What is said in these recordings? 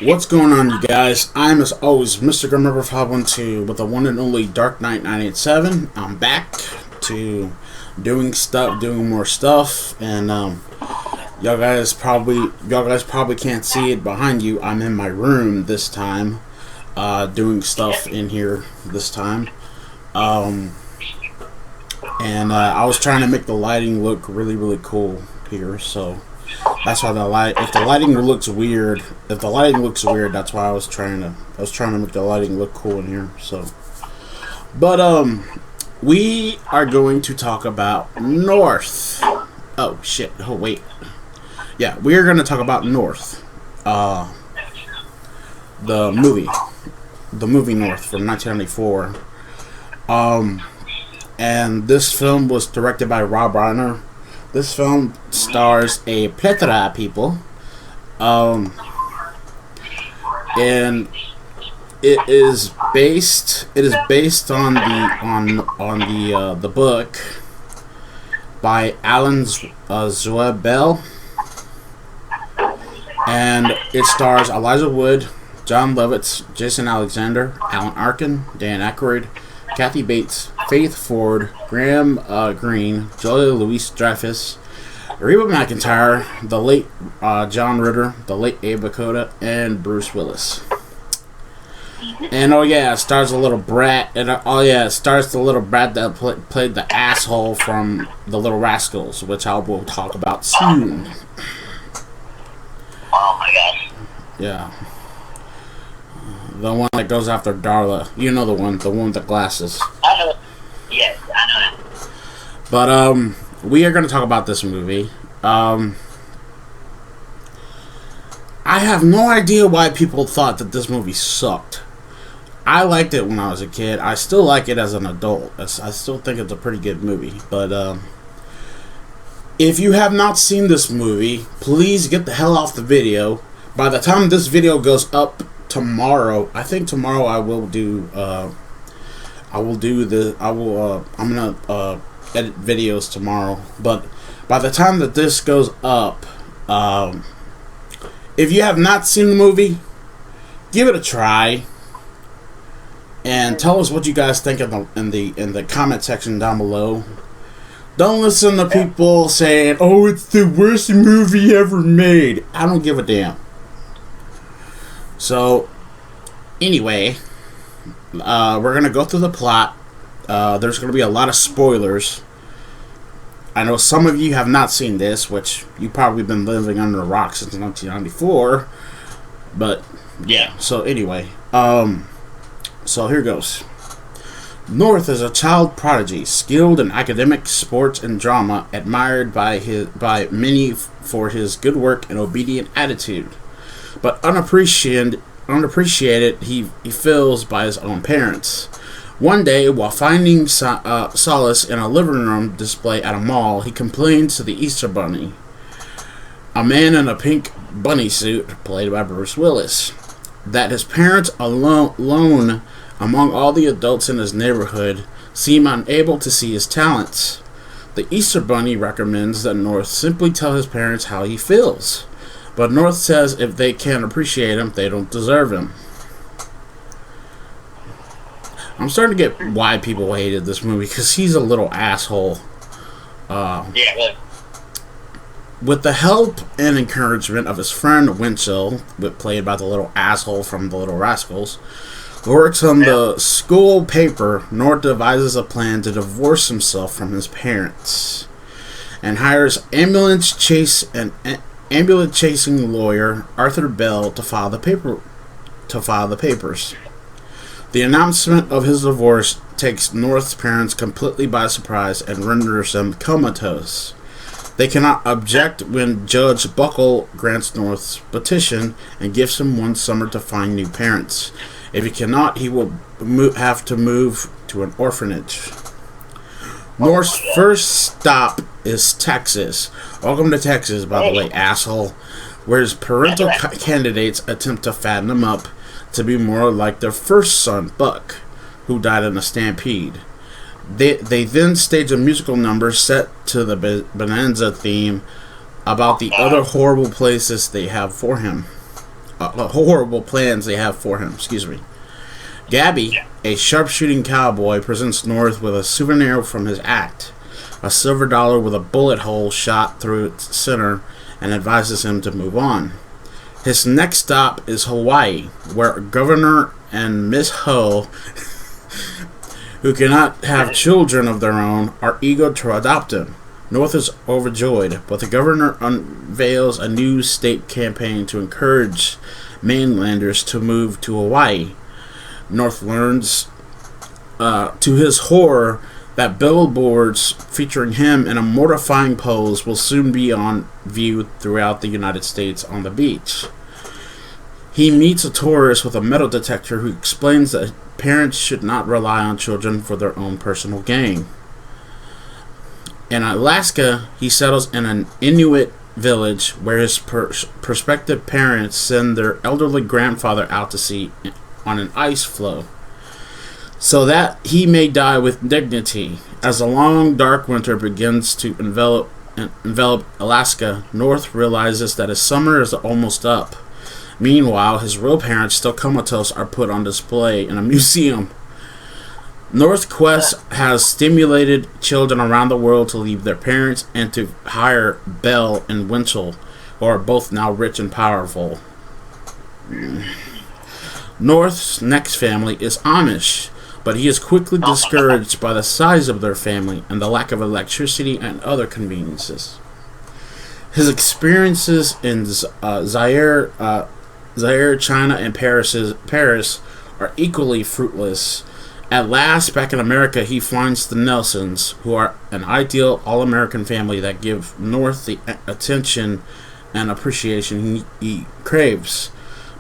What's going on, you guys? I'm, as always, Mr. Grimreaper 512 with the one and only Dark Knight 987. I'm back to doing more stuff, and y'all guys probably can't see it behind you. I'm in my room this time, doing stuff in here this time, and I was trying to make the lighting look really cool here, so. That's why if the lighting looks weird, that's why I was trying to make the lighting look cool in here. So, but we are going to talk about North. Oh shit! Oh wait, yeah, we are going to talk about North, the movie North from 1994. And this film was directed by Rob Reiner. This film stars a plethora of people, and it is based on the book by Alan Zweibel, and it stars Elijah Wood, John Lovitz, Jason Alexander, Alan Arkin, Dan Aykroyd, Kathy Bates, Faith Ford, Graham Greene, Julia Louis-Dreyfus, Reba McEntire, the late John Ritter, the late Abe Vigoda, and Bruce Willis. And oh yeah, it stars the little brat, it stars the little brat that played the asshole from The Little Rascals, which I will talk about soon. Oh my gosh. Yeah. The one that goes after Darla. You know the one with the glasses. I know. Yes, I know that. But, we are going to talk about this movie. I have no idea why people thought that this movie sucked. I liked it when I was a kid. I still like it as an adult. I still think it's a pretty good movie. But, if you have not seen this movie, please get the hell off the video. By the time this video goes up tomorrow, I think tomorrow I'm gonna edit videos tomorrow, but by the time that this goes up, if you have not seen the movie, give it a try and tell us what you guys think in the comment section down below. Don't listen to people saying, "Oh, it's the worst movie ever made." I don't give a damn. So, anyway, we're going to go through the plot. There's going to be a lot of spoilers. I know some of you have not seen this, which you've probably been living under a rock since 1994. But, yeah, so anyway. So here goes. North is a child prodigy, skilled in academics, sports, and drama, admired by many for his good work and obedient attitude. But unappreciated he feels by his own parents. One day, while finding solace in a living room display at a mall, he complains to the Easter Bunny, a man in a pink bunny suit, played by Bruce Willis, that his parents, alone among all the adults in his neighborhood, seem unable to see his talents. The Easter Bunny recommends that North simply tell his parents how he feels. But North says if they can't appreciate him, they don't deserve him. I'm starting to get why people hated this movie, because he's a little asshole. Yeah. With the help and encouragement of his friend Winchell, played by the little asshole from The Little Rascals, who works on the school paper, North devises a plan to divorce himself from his parents and hires ambulance chasing lawyer Arthur Bell to file the papers. The announcement of his divorce takes North's parents completely by surprise and renders them comatose. They cannot object when Judge Buckle grants North's petition and gives him one summer to find new parents. If he cannot, he will have to move to an orphanage. North's first stop is Texas. Welcome to Texas, by the way, asshole. Where his parental candidates attempt to fatten him up to be more like their first son, Buck, who died in a stampede. They then stage a musical number set to the Bonanza theme about the other horrible places they have for him. Horrible plans they have for him. Excuse me. Gabby, a sharpshooting cowboy, presents North with a souvenir from his act, a silver dollar with a bullet hole shot through its center, and advises him to move on. His next stop is Hawaii, where Governor and Miss Ho, who cannot have children of their own, are eager to adopt him. North is overjoyed, but the governor unveils a new state campaign to encourage mainlanders to move to Hawaii. North learns, to his horror, that billboards featuring him in a mortifying pose will soon be on view throughout the United States on the beach. He meets a tourist with a metal detector who explains that parents should not rely on children for their own personal gain. In Alaska, he settles in an Inuit village where his prospective parents send their elderly grandfather out to sea on an ice floe, so that he may die with dignity. As the long, dark winter begins to envelop Alaska, North realizes that his summer is almost up. Meanwhile, his real parents, still comatose, are put on display in a museum. North's quest has stimulated children around the world to leave their parents and to hire Belle and Winchell, who are both now rich and powerful. North's next family is Amish, but he is quickly discouraged by the size of their family and the lack of electricity and other conveniences. His experiences in Zaire, China, and Paris are equally fruitless. At last, back in America, he finds the Nelsons, who are an ideal all-American family that give North the attention and appreciation he craves.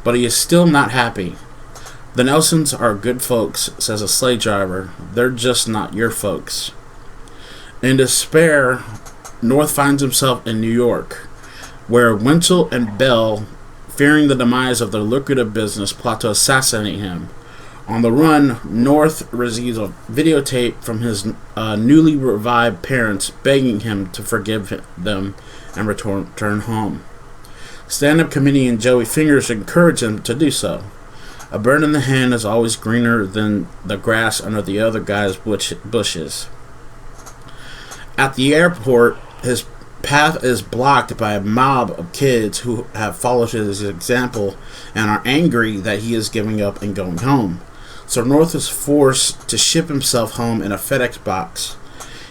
But he is still not happy. The Nelsons are good folks, says a sleigh driver. They're just not your folks. In despair, North finds himself in New York, where Winchell and Bell, fearing the demise of their lucrative business, plot to assassinate him. On the run, North receives a videotape from his newly revived parents begging him to forgive them and return home. Stand-up comedian Joey Fingers encouraged him to do so. A bird in the hand is always greener than the grass under the other guy's bushes. At the airport, his path is blocked by a mob of kids who have followed his example and are angry that he is giving up and going home. So North is forced to ship himself home in a FedEx box.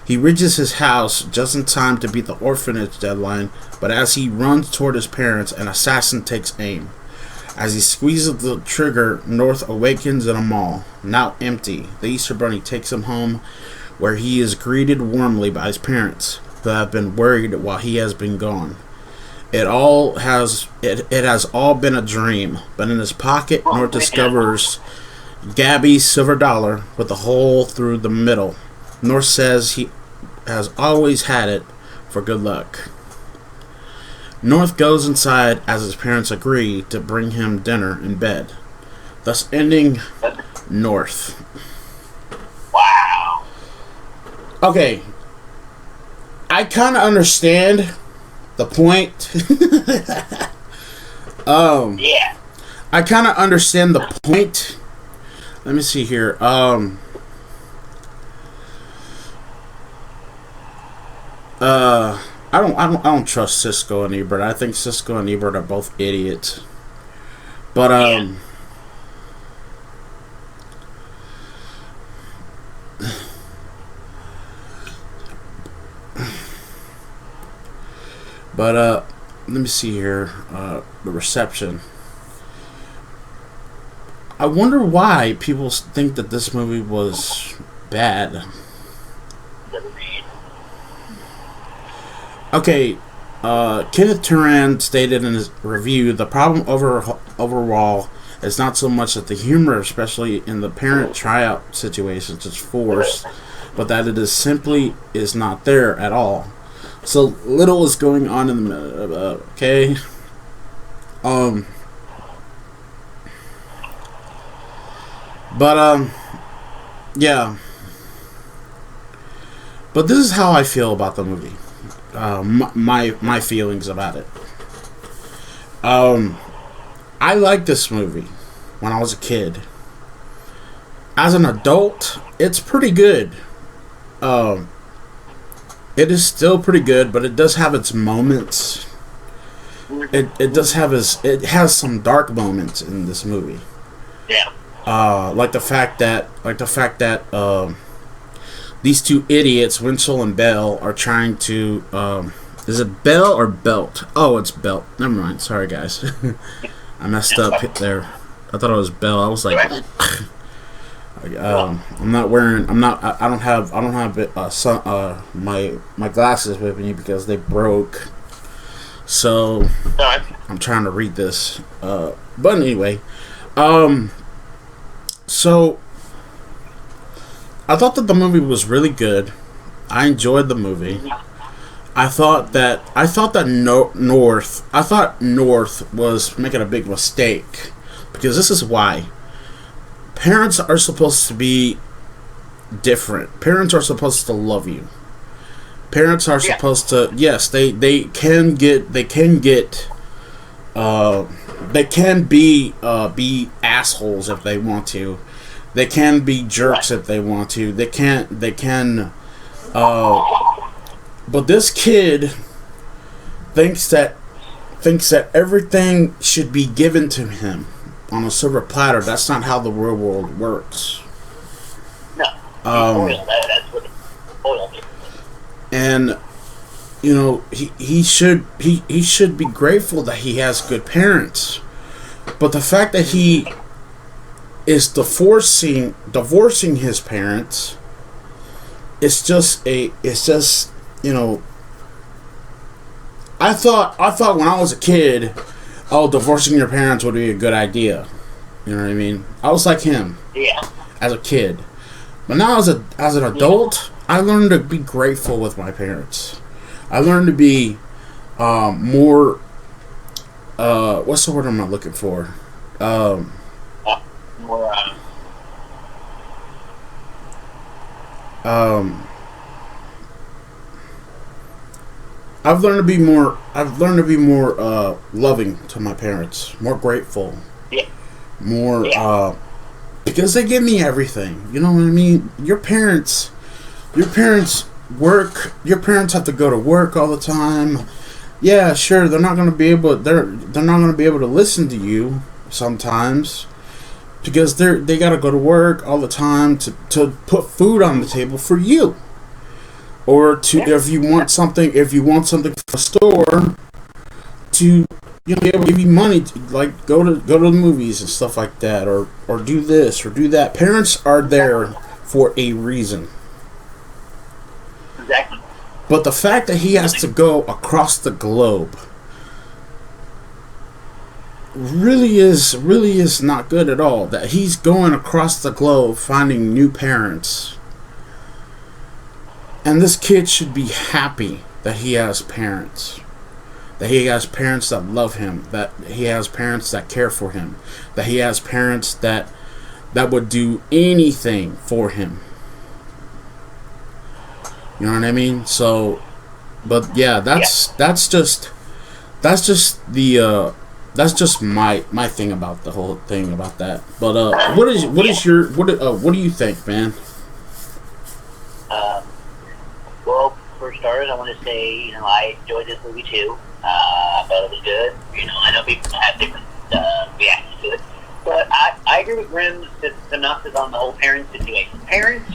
He reaches his house just in time to beat the orphanage deadline, but as he runs toward his parents, an assassin takes aim. As he squeezes the trigger, North awakens in a mall, now empty. The Easter Bunny takes him home, where he is greeted warmly by his parents, who have been worried while he has been gone. It has all been a dream, but in his pocket, North discovers Gabby's silver dollar with a hole through the middle. North says he has always had it for good luck. North goes inside as his parents agree to bring him dinner in bed, thus ending North. Wow. Okay, I kind of understand the point. Yeah. I kind of understand the point. Let me see here. I don't trust Cisco and Ebert. I think Cisco and Ebert are both idiots. But let me see here. The reception. I wonder why people think that this movie was bad. Okay, Kenneth Turan stated in his review, the problem overall is not so much that the humor, especially in the parent tryout situations, is forced, but that it is simply is not there at all. So little is going on in the okay. Yeah. But this is how I feel about the movie. my feelings about it. I liked this movie when I was a kid. As an adult, it's pretty good. Um, it is still pretty good, but it does have its moments. It has some dark moments in this movie. Yeah. Like the fact that these two idiots, Winslow and Bell, are trying to is it Bell or Belt? Oh, it's Belt. Never mind. Sorry, guys. I messed up there. I thought it was Bell. I was like, I'm not wearing. I'm not. I don't have. I don't have my glasses with me because they broke. So I'm trying to read this. But anyway, so I thought that the movie was really good. I enjoyed the movie. I thought North was making a big mistake, because this is why. Parents are supposed to be different. Parents are supposed to love you. Parents are supposed to, yes, they can be assholes if they want to. They can be jerks if they want to. They can but this kid thinks that everything should be given to him on a silver platter. That's not how the real world works. No. That's what spoiled it. And you know, he should be grateful that he has good parents. But the fact that he is divorcing his parents, it's just you know, I thought when I was a kid, oh, divorcing your parents would be a good idea. You know what I mean? I was like him. Yeah. As a kid. But now as an adult, I learned to be grateful with my parents. I learned to be more what's the word I'm not looking for? More I've learned to be more loving to my parents, more grateful. Yeah. More because they give me everything. You know what I mean? Your parents work. Your parents have to go to work all the time. Yeah, sure, they're not going to be able to listen to you sometimes, because they got to go to work all the time to put food on the table for you. Or if you want something from the store, to be able to give you money to like go to the movies and stuff like that, or do this or do that. Parents are there for a reason. Exactly. But the fact that he has to go across the globe really is not good at all. That he's going across the globe finding new parents. And this kid should be happy that he has parents. That he has parents that love him. That he has parents that care for him. That he has parents that would do anything for him. You know what I mean? So, but yeah, that's just my thing about the whole thing about that. But what do you think, man? Well, for starters, I want to say, I enjoyed this movie too. I thought it was good. I know people have different reactions to it, but I agree with Grim's synopsis on the whole parent situation. Parents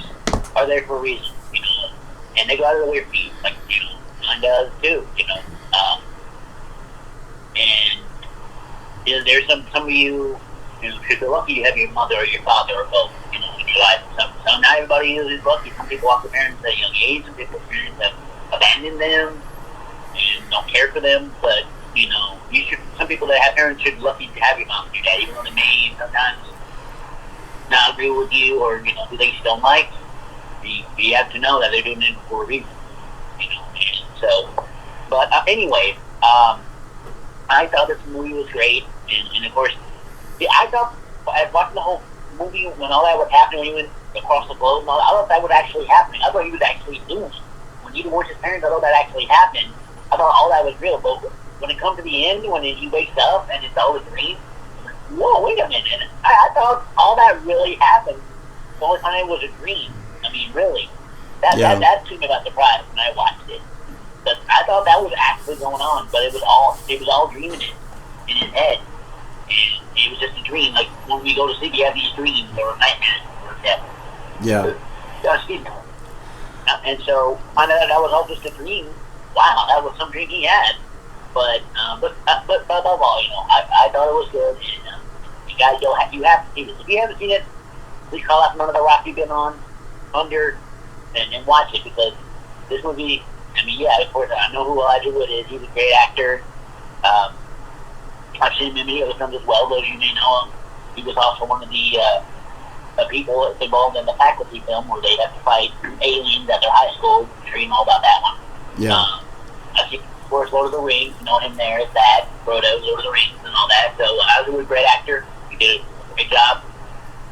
are there for a reason, and they go out of their way for you, like mine does too, and there's some of you, if you're lucky, you have your mother or your father or both, in your life. So not everybody is lucky. Some people lost their parents at a young age. Some people's parents have abandoned them and don't care for them. But you should. Some people that have parents should be lucky to have your mom and your dad, even though they may sometimes not agree with you or do things you don't like. You have to know that they're doing it for a reason. And so, but anyway, I thought this movie was great, and of course, I thought watching the whole movie when all that was happening, when he went across the globe, and all, I thought that would actually happen. I thought he was actually doing it he divorced his parents, although that actually happened, I thought all that was real. But when it comes to the end, when he wakes up and it's all a dream, whoa, wait a minute. I thought all that really happened. The only time it was a dream. I mean, really. That took me by surprise when I watched it. But I thought that was actually going on, but it was all dreaming it in his head. And it was just a dream. Like when we go to sleep, you have these dreams or nightmares or whatever. Yeah. And so I know that was all just a dream. Wow, that was some dream he had. But above all, I thought it was good. And you guys, you have to see this. If you haven't seen it, please call out none of the rock you've been on under and watch it, because this movie. I mean, yeah, of course, I know who Elijah Wood is. He's a great actor. I've seen him in many other films as well, though you may know him. He was also one of the people involved in the faculty film where they have to fight aliens at their high school. I'm sure you know about that one. Yeah. I've seen, of course, Lord of the Rings. You know him there as that. Frodo, Lord of the Rings, and all that. So Elijah Wood, great actor. He did a great job.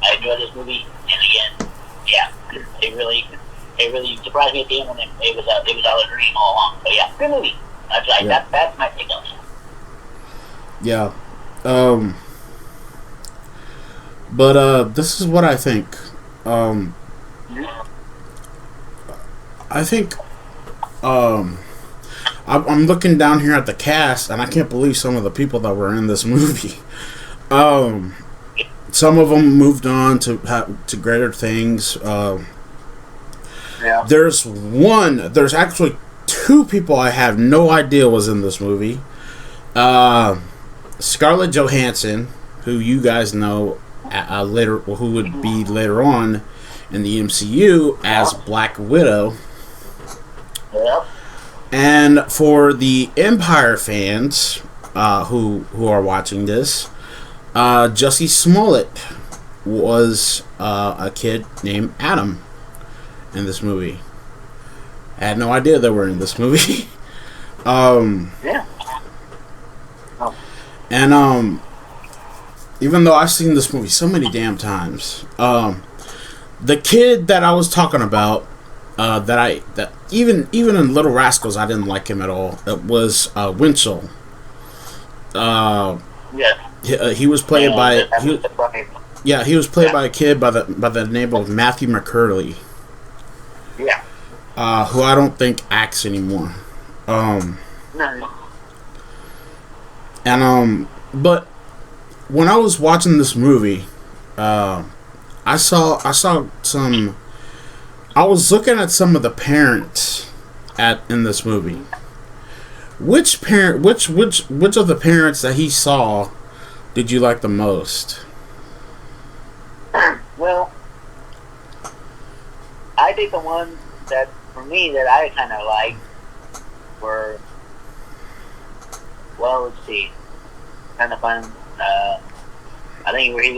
I enjoyed this movie. And again, yeah, it really surprised me at the end when it was all a dream all along. So yeah, good movie. That's my take on it. Yeah. But this is what I think. I think I'm looking down here at the cast, and I can't believe some of the people that were in this movie. Some of them moved on to greater things. Yeah. There's actually two people I have no idea was in this movie. Scarlett Johansson, who you guys know later, who would be later on in the MCU as Black Widow. Yep. And for the Empire fans who are watching this, Jussie Smollett was a kid named Adam in this movie. I had no idea they were in this movie. Yeah. Oh. And even though I've seen this movie so many damn times, the kid that I was talking about, that even in Little Rascals I didn't like him at all. It was Winchell. Yeah. He was played by he was played by a kid by the name of Matthew McCurley. Yeah. Who I don't think acts anymore. No. And but when I was watching this movie, I saw some. I was looking at some of the parents in this movie. Which of the parents that he saw did you like the most? Well, I think the one that, for me, that I kind of liked were, well, let's see, kind of fun. I think where he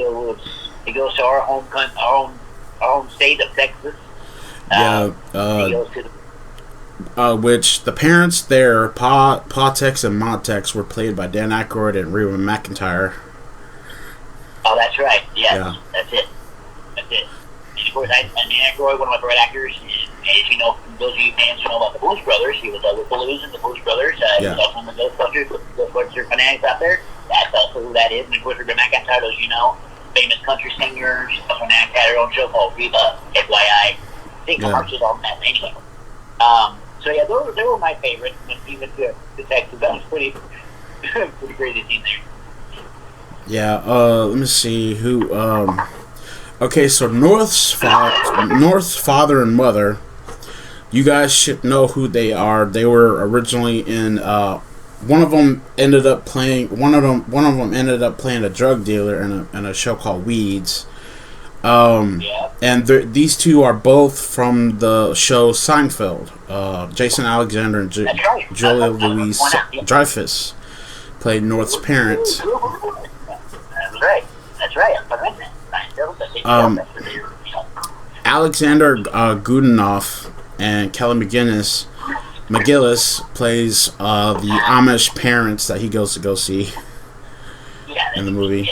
goes to our home state of Texas. Yeah. He goes to which the parents there, Pa Tex and Ma Tex, were played by Dan Aykroyd and Reba McEntire. Oh, that's right. Yeah. That's it. And of course, Dan Aykroyd, one of my favorite actors, as you know, those of you fans who know about the Blues Brothers, he was with Blues and the Blues Brothers. He was also one of the Ghostbusters fanatics out there. That's also who that is. And of course, Reba McEntire, those you know, famous country singer. She's also had her own show called Reba, FYI. I think commercials on that anyway. So yeah, they were my favorite. And even the Texas, that was pretty crazy scene there. Yeah. Let me see who. Okay, so North's father and mother. You guys should know who they are. They were originally in. One of them ended up playing a drug dealer in a show called Weeds. And these two are both from the show Seinfeld. Jason Alexander and Julia Louise Dreyfus played North's parents. That's right. Alexander Goodenough and Kelly McGillis plays the Amish parents that he goes to go see in the movie.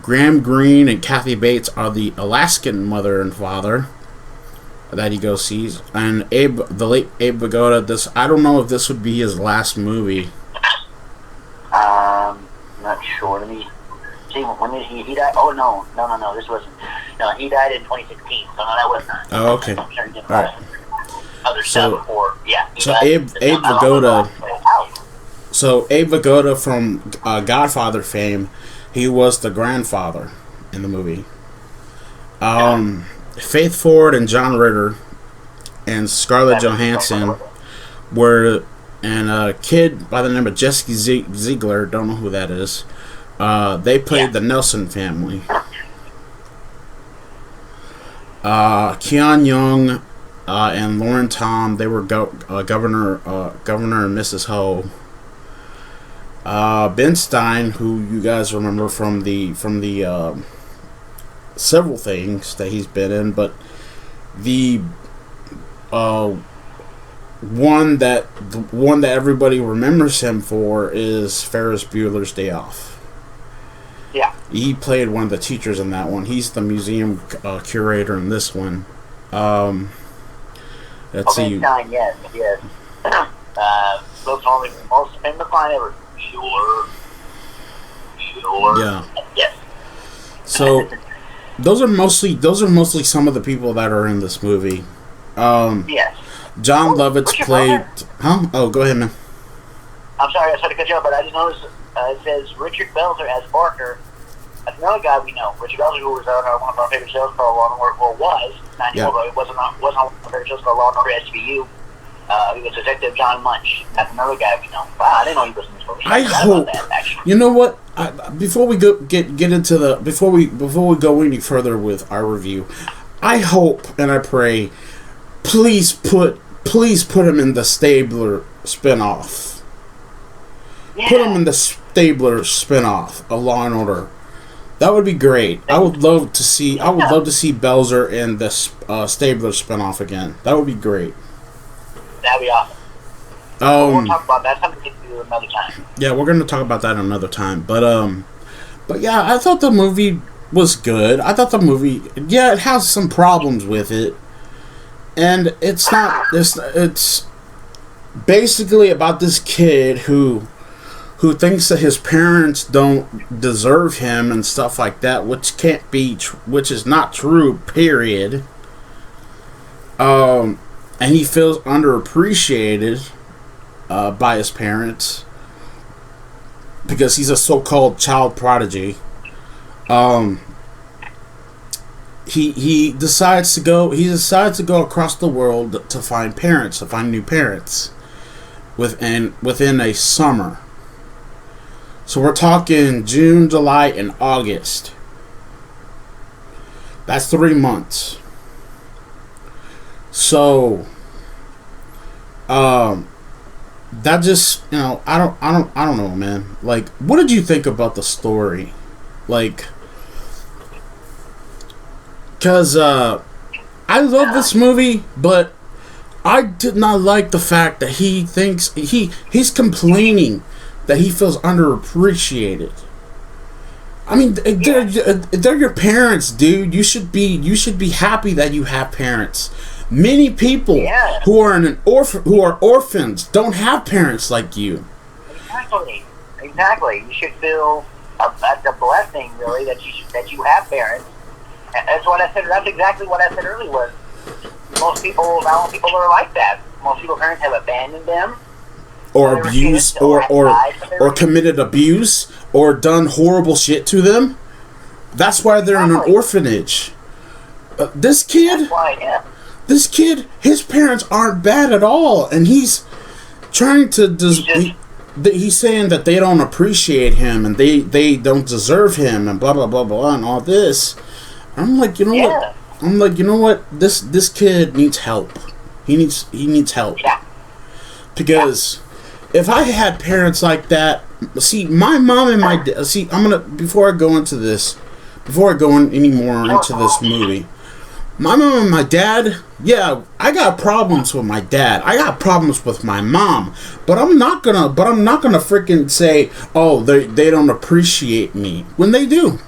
Graham Greene and Kathy Bates are the Alaskan mother and father. that he goes sees. And the late Abe Vigoda, I don't know if this would be his last movie. Not sure. Let me see. When did he died? Oh no, this wasn't. No, he died in 2016. So no, that was not. Oh, okay. I'm sure he did All right. other stuff before. Yeah. So Abe Vigoda. So Abe Vigoda from Godfather fame, he was the grandfather in the movie. Faith Ford and John Ritter and Scarlett Johansson were, and a kid by the name of Jesse Ziegler, don't know who that is. They played the Nelson family. Keon Young and Lauren Tom, they were Governor and Mrs. Ho. Ben Stein, who you guys remember from the several things that he's been in, but the one that everybody remembers him for is Ferris Bueller's Day Off. Yeah, he played one of the teachers in that one. He's the museum curator in this one. Let's see. Stein, yes. Looks only most famous line ever. Sure. Yeah. Yes. So those are mostly some of the people that are in this movie. Yes. John Lovitz played. Huh? Oh, go ahead, man. I'm sorry, I tried to cut you off, but I just noticed it says Richard Belzer as Barker. That's another guy we know. Richard Belzer, who was on one of our favorite shows for a long work, was 90 years ago. It wasn't on one of our favorite shows for a long over SVU. He was Detective John Munch. That's another guy we know. Wow, I didn't know he was in this movie. I hope. You know what? Before we get into the before we go any further with our review, I hope and I pray, please put him in the Stabler spinoff. Yeah. Put him in the Stabler spinoff, A Law and Order. That would be great. I would love to see Belzer in the Stabler spinoff again. That would be great. That'd be awesome. We'll talk about that. Something we can do another time. Yeah, we're going to talk about that another time. But yeah, I thought the movie was good. I thought the movie, yeah, it has some problems with it, and it's basically about this kid who thinks that his parents don't deserve him and stuff like that, which which is not true. Period. And he feels underappreciated by his parents because he's a so-called child prodigy. He decides to go across the world to find new parents within a summer. So we're talking June, July, and August. That's 3 months. So, that just, I don't know, man. Like, what did you think about the story? Like, cause I love this movie, but I did not like the fact that he thinks he's complaining that he feels underappreciated. I mean, they're your parents, dude. You should be happy that you have parents. Many people who are orphans don't have parents like you. Exactly. You should feel that's a blessing, really, that you have parents. That's what I said. That's exactly what I said earlier. Was most people are like that. Most people's parents have abandoned them, or abused, or committed abuse, or done horrible shit to them. That's why they're in an orphanage. This kid. This kid, his parents aren't bad at all, and he's trying to. He's saying that they don't appreciate him, and they don't deserve him, and blah blah blah blah, and all this. I'm like, you know what? This kid needs help. He needs help. Yeah. Because if I had parents like that, see, my mom and my dad. See, before I go into this movie. My mom and my dad, yeah, I got problems with my dad. I got problems with my mom. But I'm not gonna freaking say, oh, they don't appreciate me when they do.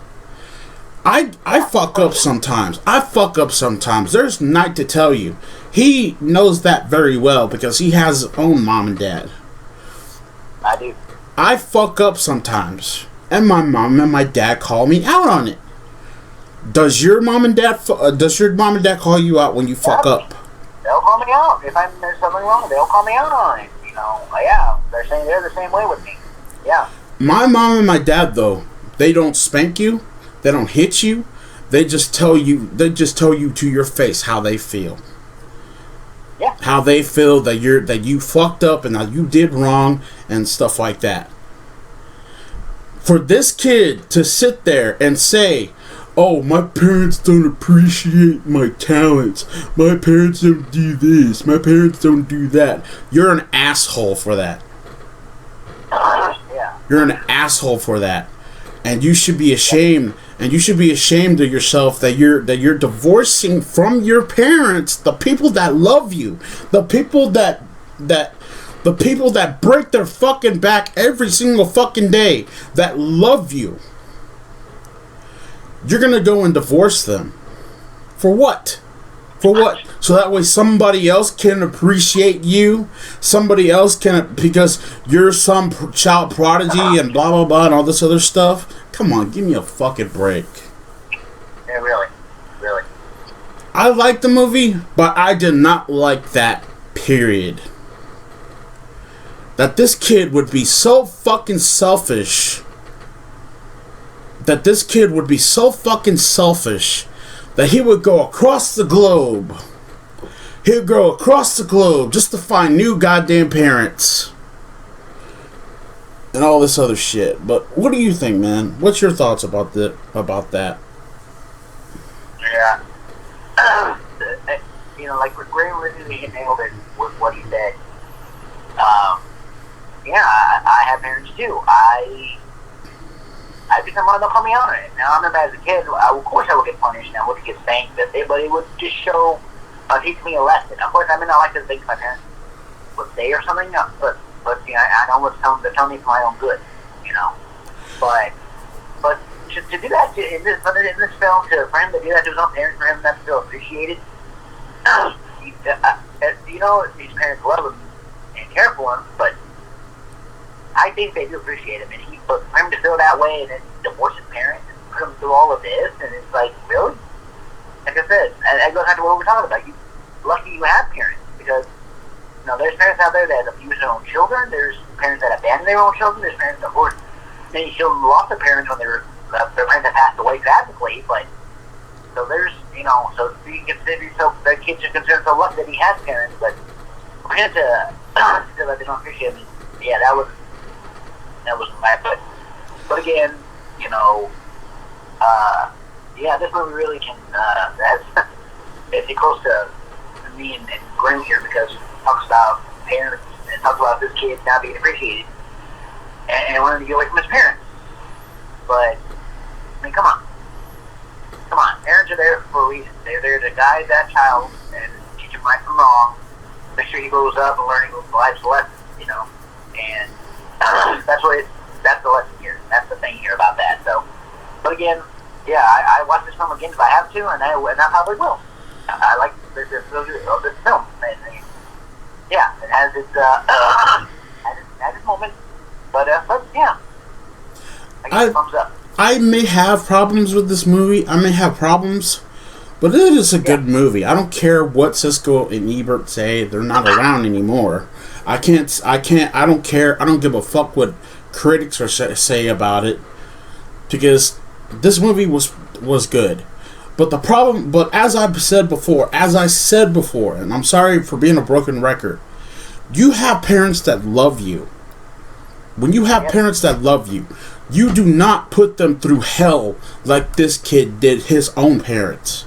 I fuck up sometimes. I fuck up sometimes. There's Knight to tell you. He knows that very well because he has his own mom and dad. I do. I fuck up sometimes. And my mom and my dad call me out on it. Does your mom and dad call you out when you fuck up? They'll call me out. If there's something wrong, they'll call me out on it. You know, yeah, they're saying they're the same way with me. Yeah. My mom and my dad, though, they don't spank you. They don't hit you. They just tell you. They just tell you to your face how they feel. Yeah. How they feel that you fucked up and that you did wrong and stuff like that. For this kid to sit there and say, "Oh, my parents don't appreciate my talents. My parents don't do this. My parents don't do that." You're an asshole for that. Yeah. You're an asshole for that. And you should be ashamed. And you should be ashamed of yourself that you're divorcing from your parents, the people that love you, the people that break their fucking back every single fucking day, that love you. You're gonna go and divorce them. For what? For what? So that way somebody else can appreciate you. Somebody else can, because you're some child prodigy and blah blah blah and all this other stuff. Come on, give me a fucking break. Yeah, really. Really. I like the movie, but I did not like that, period. That this kid would be so fucking selfish. That this kid would be so fucking selfish that he would go across the globe. He would go across the globe just to find new goddamn parents. And all this other shit. But what do you think, man? What's your thoughts about that? Yeah. You know, like Grimreaper, he nailed it with what he said. Yeah, I have parents too. I become one of them coming out on it. Now, I remember as a kid, of course I would get punished and I would get spanked, but it would just teach me a lesson. Of course, I mean, I like to think my parents would say or something, but you know, I know they're telling me for my own good, you know. But to do that in this film, for him to do that to his own parents, for him not to feel appreciated, you know, his parents love him and care for him, but I think they do appreciate him, and for him to feel that way and then divorce his parents and put him through all of this, and it's like, really? Like I said, it goes back to what we were talking about. Lucky you have parents, because you know there's parents out there that abuse their own children. There's parents that abandon their own children. There's parents, of course, many children lost their parents when their parents have passed away tragically. But so there's, you know, so you consider yourself, the kids are considered so lucky that he has parents, but for him to feel that they don't appreciate him, yeah, that was bad. But again, you know, yeah, this movie really can, it's close to me and Grim here, because it talks about parents and talks about this kid not being appreciated and wanting to get away from his parents. But, I mean, come on. Parents are there for a reason. They're there to guide that child and teach him right from wrong, make sure he grows up and learning life's lessons, you know. And that's the lesson here. That's the thing here about that. So, but again, yeah, I watch this film again if I have to, and I probably will. I like this film, and yeah, it has its moment, but yeah, I give it a thumbs up. I may have problems with this movie. I may have problems, but it is a good movie. I don't care what Siskel and Ebert say. They're not around anymore. I don't care. I don't give a fuck what critics say about it, because this movie was good. But the problem, as I said before, and I'm sorry for being a broken record, you have parents that love you. When you have parents that love you, you do not put them through hell like this kid did his own parents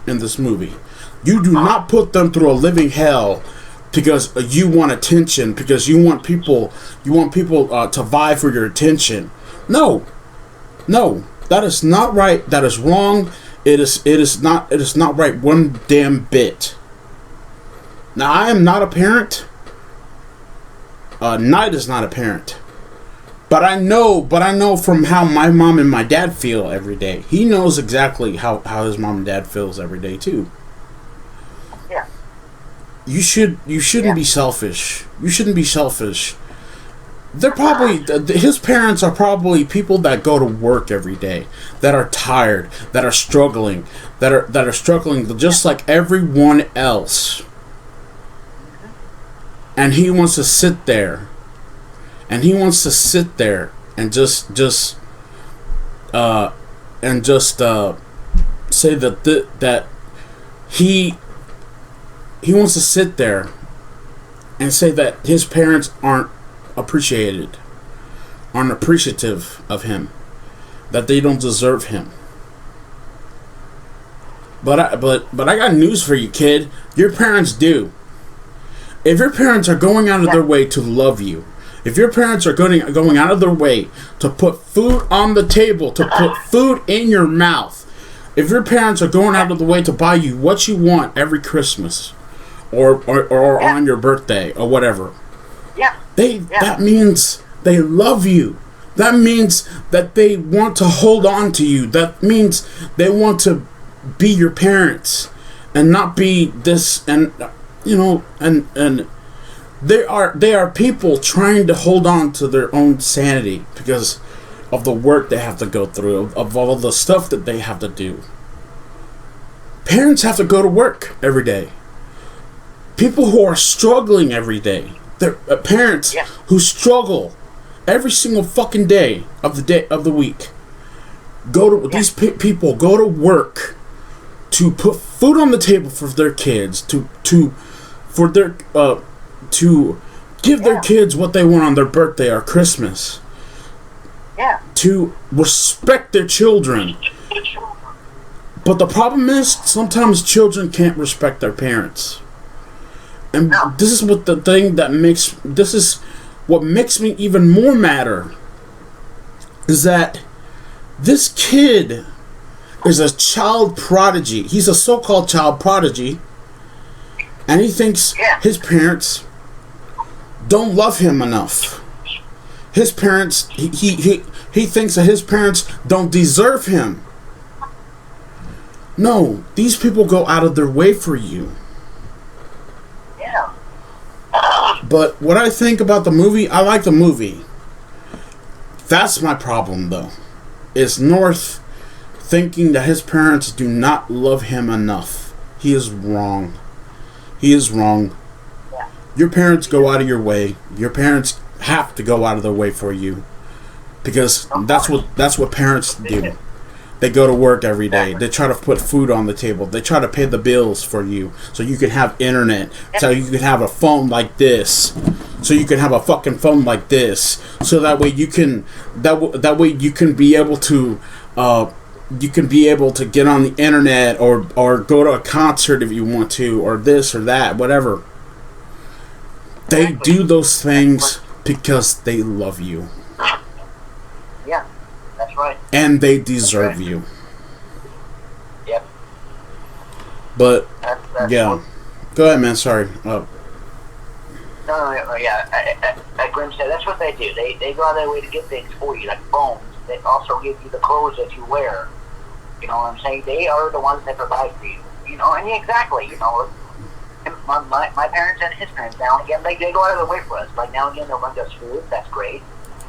in this movie. You do not put them through a living hell because you want attention, because you want people to vie for your attention. No, that is not right. That is wrong. It is not right one damn bit. Now, I am not a parent. Knight is not a parent. But I know from how my mom and my dad feel every day. He knows exactly how his mom and dad feels every day too. Yeah. You shouldn't be selfish. You shouldn't be selfish. They're probably his parents are probably people that go to work every day, that are tired, that are struggling, that are struggling just like everyone else. And he wants to sit there. And he wants to sit there and just say that he wants to sit there and say that his parents aren't appreciated, aren't appreciative of him, that they don't deserve him. But I got news for you, kid. Your parents do. If your parents are going out of their way to love you, if your parents are going out of their way to put food on the table, to put food in your mouth, if your parents are going out of the way to buy you what you want every Christmas, or on your birthday or whatever, that means they love you. That means that they want to hold on to you. That means they want to be your parents and not be this, and and they are people trying to hold on to their own sanity because of the work they have to go through, of all the stuff that they have to do. Parents have to go to work every day. People who are struggling every day. They're parents who struggle every single fucking day of the week. These people go to work to put food on the table for their kids, to give their kids what they want on their birthday or Christmas. Yeah. To respect their children. But the problem is, sometimes children can't respect their parents. And this is what makes me even more madder, is that this kid is a child prodigy. He's a so-called child prodigy. And he thinks his parents don't love him enough. His parents, he thinks that his parents don't deserve him. No, these people go out of their way for you. Yeah. But what I think about the movie, I like the movie. That's my problem, though. Is North thinking that his parents do not love him enough. He is wrong. He is wrong. Yeah. Your parents go out of your way. Your parents have to go out of their way for you, because that's what parents do. They go to work every day. They try to put food on the table. They try to pay the bills for you, so you can have internet, so you can have a phone like this, so you can have a fucking phone like this, so that way you can be able to get on the internet or go to a concert if you want to, or this or that, whatever. They do those things because they love you. Yeah, that's right. And they deserve you. Yep. But, that's yeah. Go ahead, man. Sorry. No, like Grim said, that's what they do. They go out of their way to get things for you, like phones. They also give you the clothes that you wear. You know what I'm saying? They are the ones that provide for you. You know, and exactly, you know, my parents and his parents, now and again, they go out of their way for us. Like, now and again, they'll bring us food. That's great.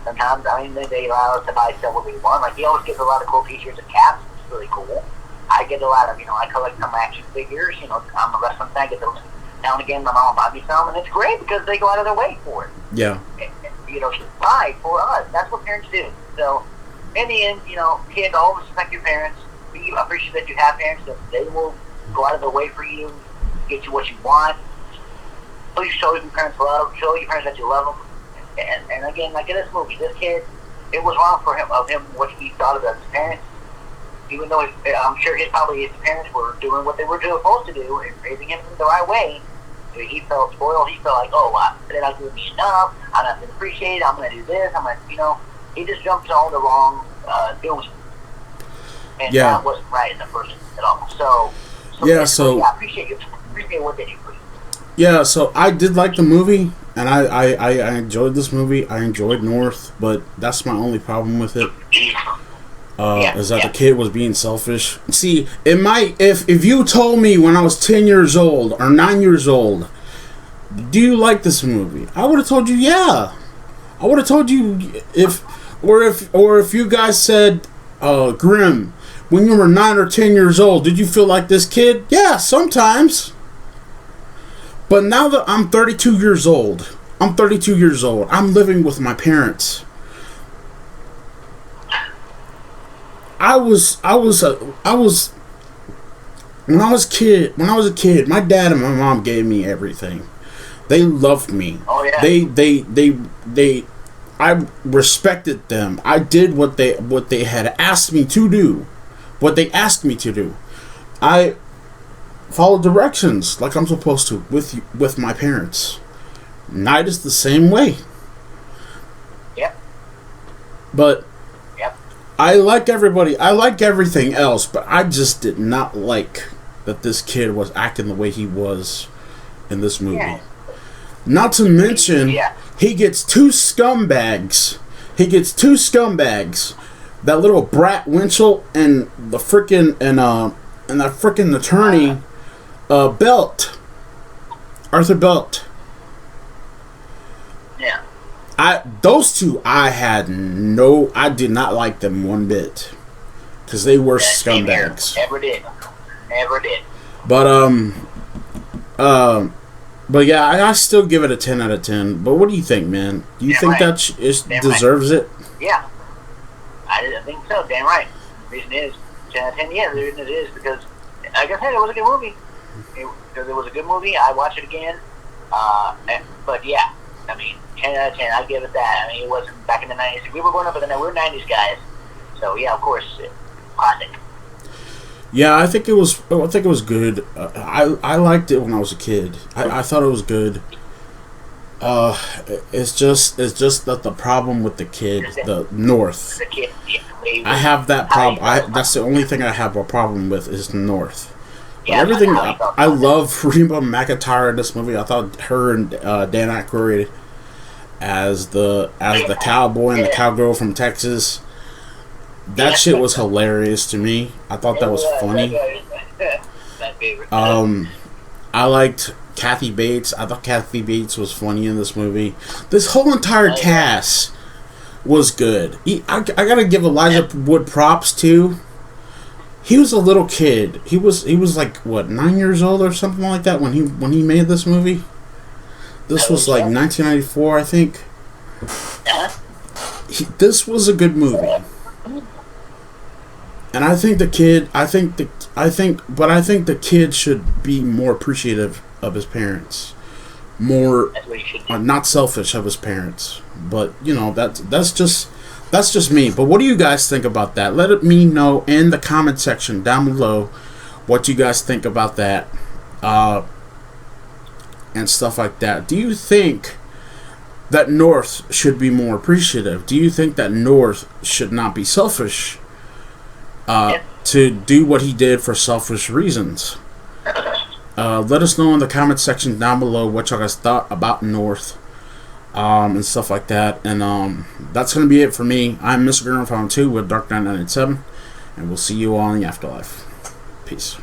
Sometimes, I mean, they allow us to buy stuff what we want. Like, he always gives a lot of cool t-shirts and caps. It's really cool. I get a lot of, I collect some action figures. You know, I'm a wrestling fan. I get those. Now and again, my mom will buy me some, and it's great because they go out of their way for it. Yeah. You know, buy for us. That's what parents do. So, in the end, kids, always respect your parents. Be appreciative that you have parents, that they will go out of their way for you, get you what you want. Please show your parents love. Show your parents that you love them. And again, like in this movie, this kid, it was wrong for him what he thought of his parents. Even though I'm sure his parents were doing what they were supposed to do and raising him the right way. So he felt spoiled. He felt like, they're not giving me enough. I'm not going to appreciate it. I'm going to do this. He just jumped to all the wrong doing. And that wasn't right in the first at all. So I appreciate you. Appreciate what they do for you. Yeah, so I did like the movie, And I enjoyed this movie. I enjoyed North, but that's my only problem with it. Is that the kid was being selfish. See, it might if you told me when I was 10 years old or 9 years old, do you like this movie? I would have told you yeah. I would have told you if you guys said, Grim, when you were 9 or 10 years old, did you feel like this kid? Yeah, sometimes. But now that I'm 32 years old, I'm living with my parents. I was when I was a kid, my dad and my mom gave me everything. They loved me. Oh yeah. I respected them. I did what they had asked me to do. What they asked me to do. I followed directions like I'm supposed to with my parents. Night is the same way. Yep. But yep. I like everybody. I like everything else, but I just did not like that this kid was acting the way he was in this movie. Yeah. Not to mention, he gets two scumbags. That little brat Winchell and the frickin' and that frickin' attorney, Belt, Arthur Belt. Yeah. Those two, I did not like them one bit, because they were scumbags. Never did. But yeah, I still give it a 10 out of 10. But what do you think, man? Do you think that it deserves it? Yeah, I think so. Damn right. The reason is 10 out of 10. Yeah, the reason it is because, like I said, it was a good movie. Because it was a good movie. I watched it again. But yeah, I mean, 10 out of 10. I'll give it that. I mean, it wasn't back in the 90s. We were growing up in the 90s. We were 90s guys. So yeah, of course, classic. Yeah, I think it was good. I liked it when I was a kid. I thought it was good. It's just that the problem with the kid, the North. The kid, I have that problem. That's the only thing I have a problem with is North. Yeah, everything. I love Reba McEntire in this movie. I thought her and Dan Aykroyd as the cowboy and the cowgirl from Texas. That shit was hilarious to me. I thought that was funny. I liked Kathy Bates. I thought Kathy Bates was funny in this movie. This whole entire cast was good. I gotta give Elijah Wood props too. He was a little kid. He was like what, 9 years old or something like that when he made this movie. This was like 1994, I think. This was a good movie. And I think the kid should be more appreciative of his parents, more not selfish of his parents. But you know, that's just me. But what do you guys think about that? Let me know in the comment section down below what you guys think about that, and stuff like that. Do you think that North should be more appreciative? Do you think that North should not be selfish? To do what he did for selfish reasons. Let us know in the comment section down below what y'all guys thought about North, and stuff like that. And that's gonna be it for me. I'm Mr. Grimreaper 2 with Dark Knight 987, and we'll see you all in the afterlife. Peace.